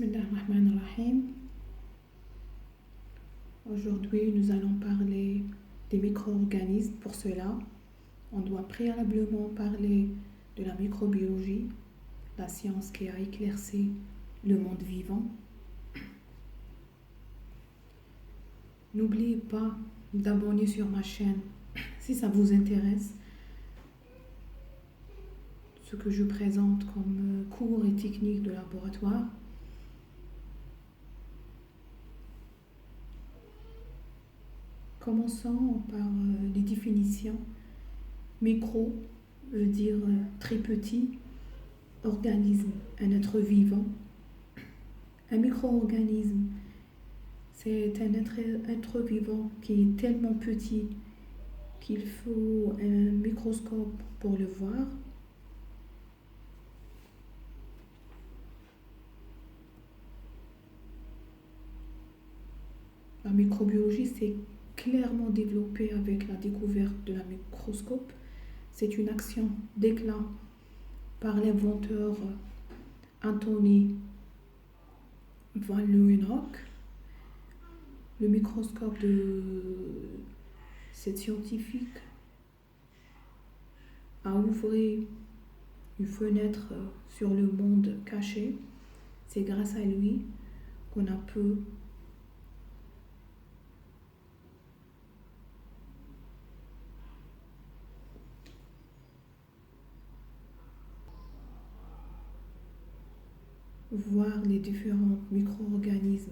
Bismillahirrahmanirrahim. Aujourd'hui, nous allons parler des micro-organismes. Pour cela, on doit préalablement parler de la microbiologie, la science qui a éclairci le monde vivant. N'oubliez pas d'abonner sur ma chaîne si ça vous intéresse. Ce que je présente comme cours et techniques de laboratoire. Commençons par les définitions. Micro veut dire très petit, organisme, un être vivant. Un micro-organisme, c'est un être vivant qui est tellement petit qu'il faut un microscope pour le voir. La microbiologie s'est clairement développée avec la découverte de la microscope. C'est une action d'éclat par l'inventeur Anthony van Leeuwenhoek. Le microscope de cet scientifique a ouvert une fenêtre sur le monde caché. C'est grâce à lui qu'on a pu voir les différents micro-organismes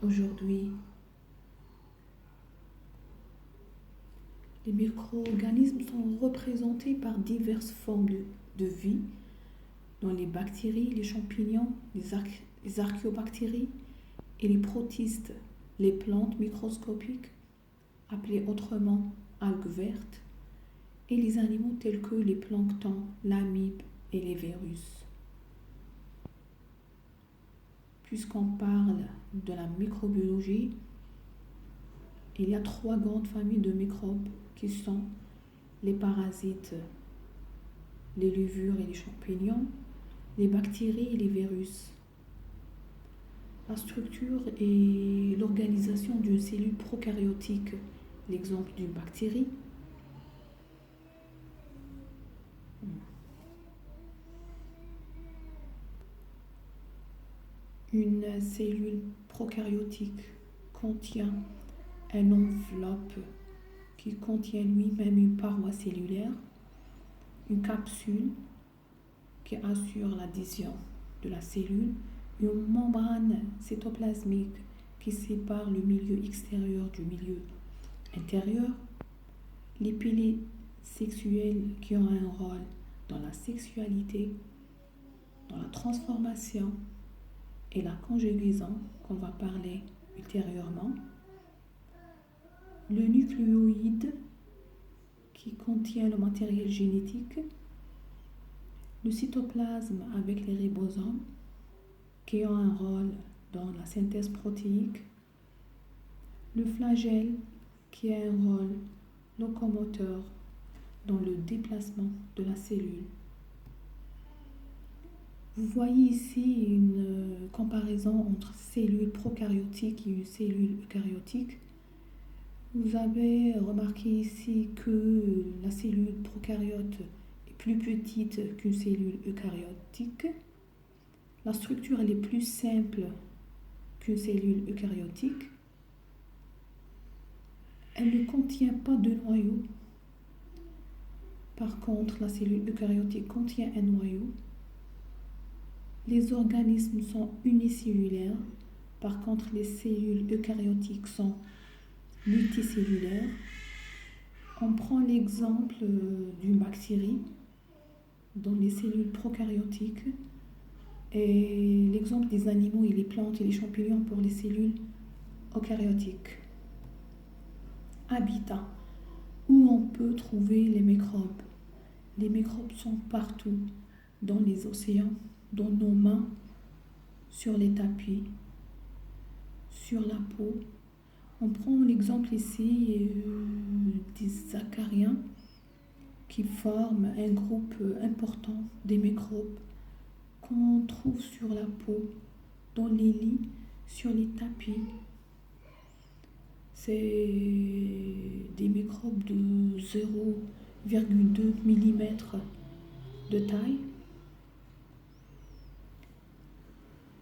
aujourd'hui. Les micro-organismes sont représentés par diverses formes de vie, dont les bactéries, les champignons, les archéobactéries et les protistes, les plantes microscopiques, appelées autrement algues vertes, et les animaux tels que les planctons, l'amibe et les virus. Puisqu'on parle de la microbiologie, il y a 3 grandes familles de microbes qui sont les parasites, les levures et les champignons, les bactéries et les virus. La structure et l'organisation d'une cellule prokaryotique, l'exemple d'une bactérie. Une cellule prokaryotique contient une enveloppe qui contient lui-même une paroi cellulaire, une capsule qui assure l'adhésion de la cellule, une membrane cytoplasmique qui sépare le milieu extérieur du milieu intérieur, les piliers sexuels qui ont un rôle dans la sexualité, dans la transformation et la conjugaison qu'on va parler ultérieurement, le nucléoïde qui contient le matériel génétique, le cytoplasme avec les ribosomes qui ont un rôle dans la synthèse protéique, le flagelle qui a un rôle locomoteur dans le déplacement de la cellule. Vous voyez ici une comparaison entre cellule prokaryotique et une cellule eukaryotique. Vous avez remarqué ici que la cellule prokaryote est plus petite qu'une cellule eukaryotique. La structure elle est plus simple qu'une cellule eukaryotique. Elle ne contient pas de noyau. Par contre, la cellule eukaryotique contient un noyau. Les organismes sont unicellulaires. Par contre, les cellules eukaryotiques sont multicellulaires. On prend l'exemple d'une bactérie dans les cellules prokaryotiques et l'exemple des animaux et les plantes et les champignons pour les cellules eukaryotiques. Habitat, où on peut trouver les microbes. Les microbes sont partout, dans les océans, dans nos mains, sur les tapis, sur la peau. On prend l'exemple ici des acariens qui forment un groupe important des microbes qu'on trouve sur la peau, dans les lits, sur les tapis. C'est des microbes de 0,2 mm de taille.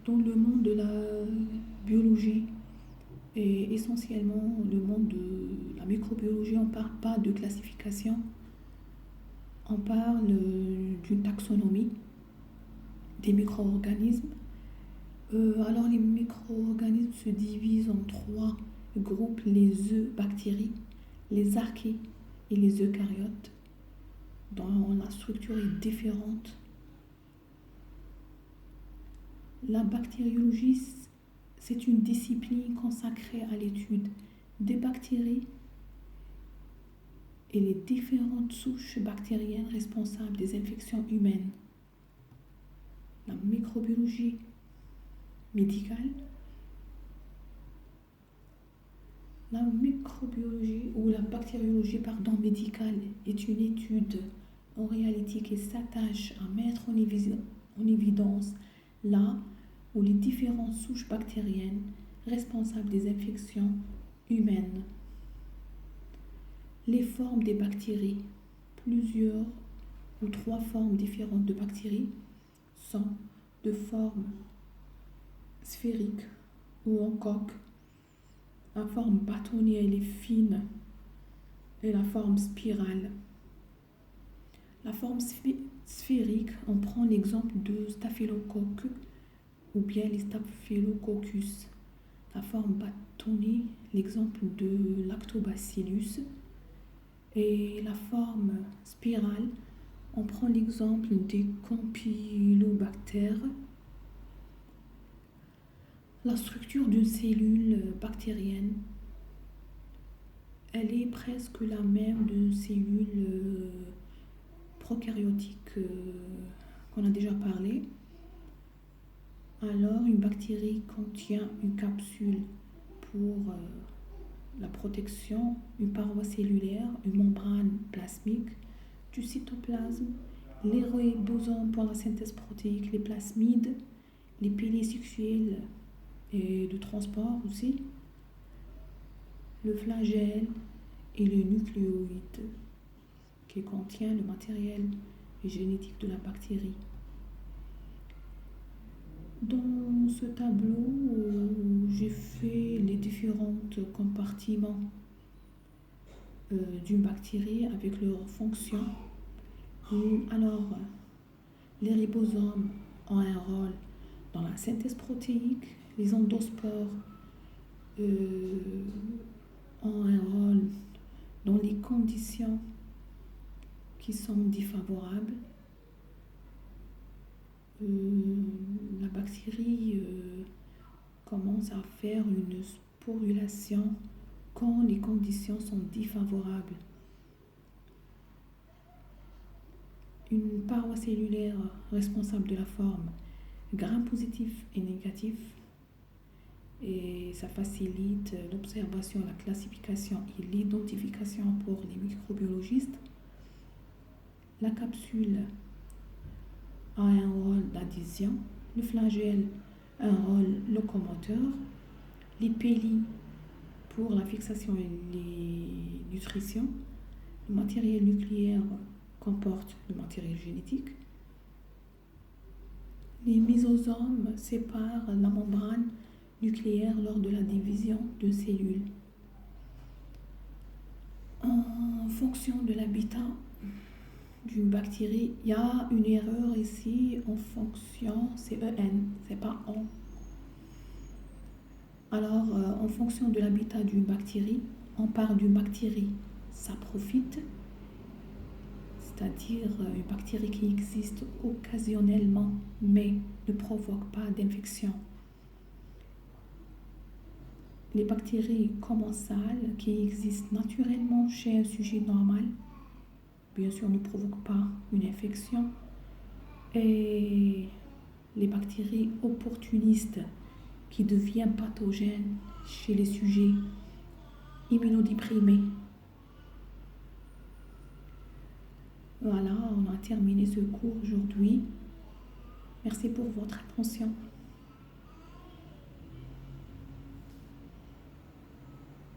Dans le monde de la biologie et essentiellement le monde de la microbiologie, on ne parle pas de classification, on parle d'une taxonomie des micro-organismes. Alors les micro-organismes se divisent en 3 groupes, les bactéries, les archées et les eucaryotes, dont la structure est différente. La bactériologie, c'est une discipline consacrée à l'étude des bactéries et les différentes souches bactériennes responsables des infections humaines. La microbiologie médicale, la microbiologie ou la bactériologie médicale est une étude en réalité qui s'attache à mettre en évidence là où les différentes souches bactériennes responsables des infections humaines. Les formes des bactéries, plusieurs ou 3 formes différentes de bactéries sont de forme sphérique ou en coque. La forme bâtonnée, elle est fine, et la forme spirale. La forme sphérique, on prend l'exemple de staphylocoque ou bien les staphylococcus. La forme bâtonnée, l'exemple de lactobacillus. Et la forme spirale, on prend l'exemple des campylobactères. La structure d'une cellule bactérienne, elle est presque la même d'une cellule prokaryotique qu'on a déjà parlé. Alors, une bactérie contient une capsule pour la protection, une paroi cellulaire, une membrane plasmique, du cytoplasme, les ribosomes pour la synthèse protéique, les plasmides, les piliers sexuels et de transport aussi, le flagelle et le nucléoïde qui contient le matériel génétique de la bactérie. Dans ce tableau, j'ai fait les différents compartiments d'une bactérie avec leurs fonctions. Alors, les ribosomes ont un rôle dans la synthèse protéique, les endospores ont un rôle dans les conditions qui sont défavorables. La bactérie commence à faire une sporulation quand les conditions sont défavorables. Une paroi cellulaire responsable de la forme gram positif et négatif, et ça facilite l'observation, la classification et l'identification pour les microbiologistes. La capsule a un rôle d'adhésion, le flagelle un rôle locomoteur, les pélis pour la fixation et les nutritions, le matériel nucléaire comporte le matériel génétique. Les mésosomes séparent la membrane nucléaire lors de la division de cellules. En fonction de l'habitat d'une bactérie, il y a une erreur ici en fonction, c'est EN, c'est pas en. Alors, en fonction de l'habitat d'une bactérie, on parle d'une bactérie saprophyte, c'est-à-dire une bactérie qui existe occasionnellement mais ne provoque pas d'infection. Les bactéries commensales qui existent naturellement chez un sujet normal, bien sûr, ne provoquent pas une infection. Et les bactéries opportunistes qui deviennent pathogènes chez les sujets immunodéprimés. Voilà, on a terminé ce cours aujourd'hui. Merci pour votre attention.